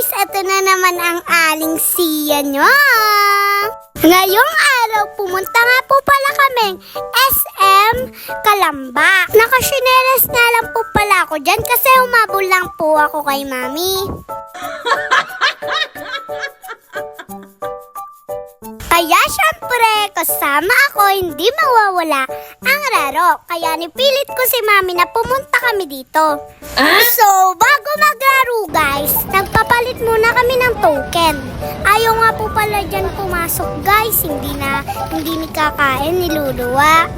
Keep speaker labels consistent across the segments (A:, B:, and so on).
A: guys, ito na naman ang aling siya nyo. Ngayong araw, pumunta nga po pala kaming SM Kalamba. Nakasinelas na lang po pala ako dyan kasi umabol lang po ako kay mami. Kaya syempre, kasama ako, hindi mawawala ang laro. Kaya nipilit ko si mami na pumunta kami dito. So, bago maglaro guys, nagpapalit muna kami ng token. Ayaw nga po pala dyan pumasok guys, hindi ni kakain, niluluwa.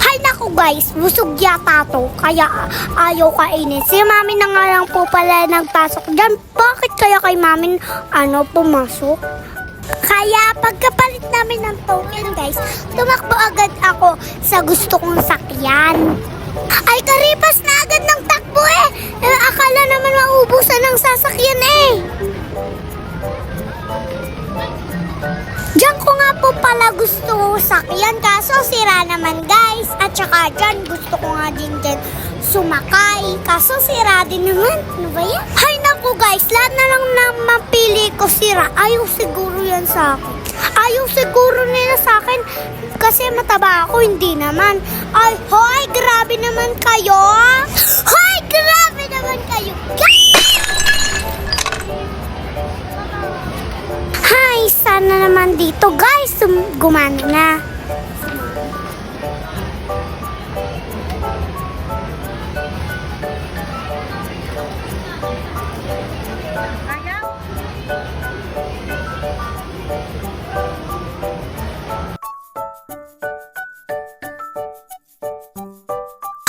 A: Hay naku guys, busog yata to, kaya ayaw kainin. Si mami na nga lang po pala nagpasok dyan. Bakit kaya kay mami pumasok? Kaya pagkapalit namin ng token guys, tumakbo agad ako sa gusto kong sakyan. Ay, karipas na agad ng takbo eh. Akala naman maubusan ng sasakyan eh. Diyan ko nga po pala gusto sakyan, kaso sira naman guys. At saka dyan, gusto ko nga din dyan sumakay, kaso sira din naman. Ano ba yan? Hay naku guys, lahat na lang na mapili ko sira. Ayaw siguro yan sa akin. Ayaw siguro nila sa akin kasi mataba ako, hindi naman. Ay, hoy, grabe naman kayo. Hoy, grabe naman kayo. Hay, sana naman dito guys, gumana na.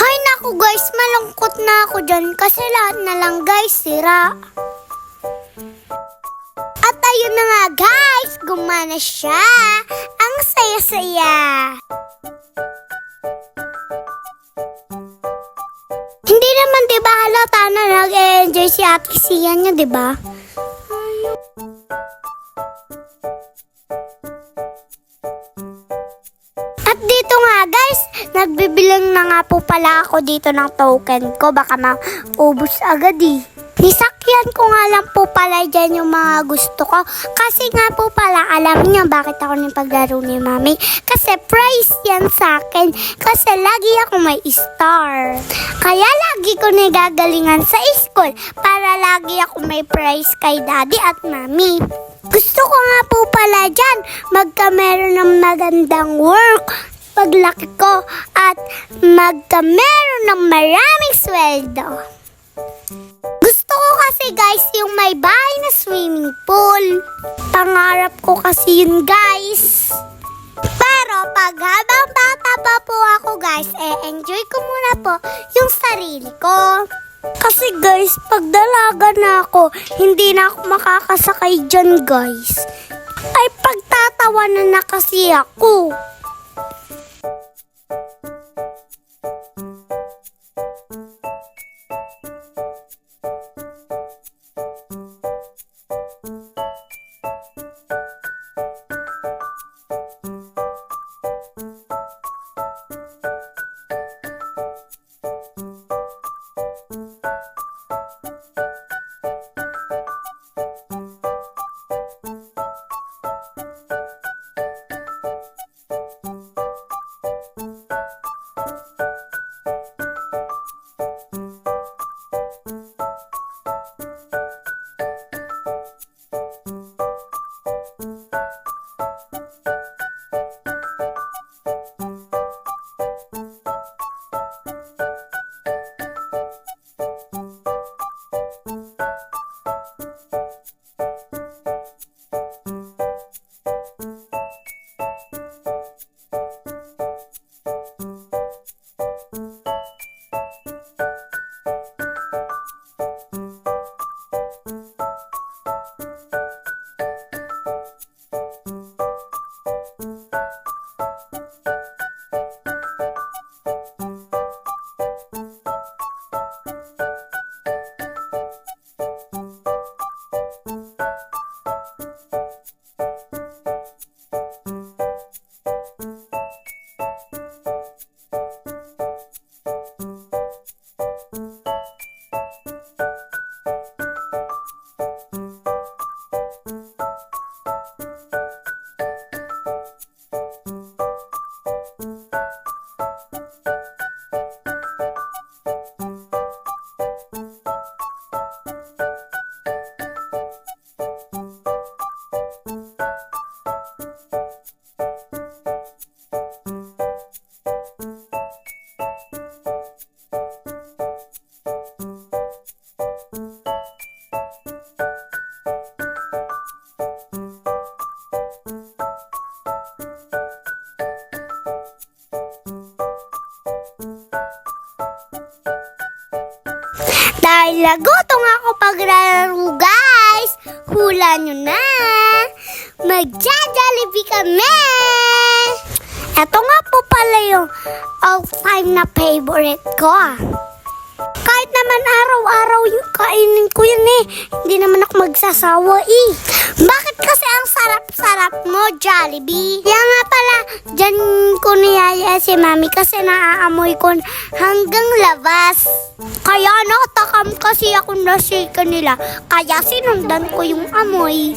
A: Hay naku guys, malungkot na ako dyan kasi lahat na lang guys sira. At ayun na nga guys, gumana siya. Ang saya-saya. Hindi naman diba halata na nag-enjoy si Ate Sia niya, diba? At dito nga guys, nagbibilang na nga po pala ako dito ng token ko. Baka maubos agad eh. Nisakyan ko nga lang po pala dyan yung mga gusto ko. Kasi nga po pala, alam niyo bakit ako nipaglaro ni mami? Kasi prize yan sa akin. Kasi lagi ako may star. Kaya lagi ko nagagalingan sa school para lagi ako may prize kay daddy at mami. Gusto ko nga po pala dyan magkameron ng magandang work paglaki ko at magkameron ng maraming sweldo. Gusto ko kasi guys yung may bahay na swimming pool. Pangarap ko kasi yun guys. Pero pag habang bata pa po ako guys, enjoy ko muna po yung sarili ko. Kasi guys, pag dalaga na ako, hindi na ako makakasakay dyan guys. Ay pagtatawanan na kasi ako. Lagoto nga ako paglaro, guys. Hula nyo na. Magja-Jollibee kami. Ito nga po pala yung all-time na favorite ko. Kahit naman araw-araw yung kainin ko yun eh. Hindi naman ako magsasawa eh. Bakit kasi ang sarap-sarap mo, Jollibee? Kaya nga pala, dyan ko niyaya si Mami kasi naaamoy ko hanggang labas. Kaya natakam kasi ako na shake nila. Kaya sinundan ko yung amoy.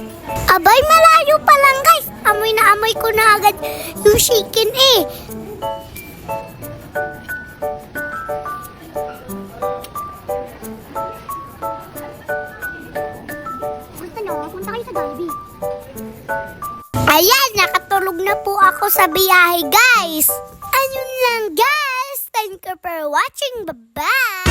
A: Abay, malayo pa lang guys. Amoy na amoy ko na agad yung shaken eh. Punta kayo sa Jollibee. Ayan, nakatulog na po ako sa biyahe, guys. Ayun lang, guys. Thank you for watching. Bye-bye.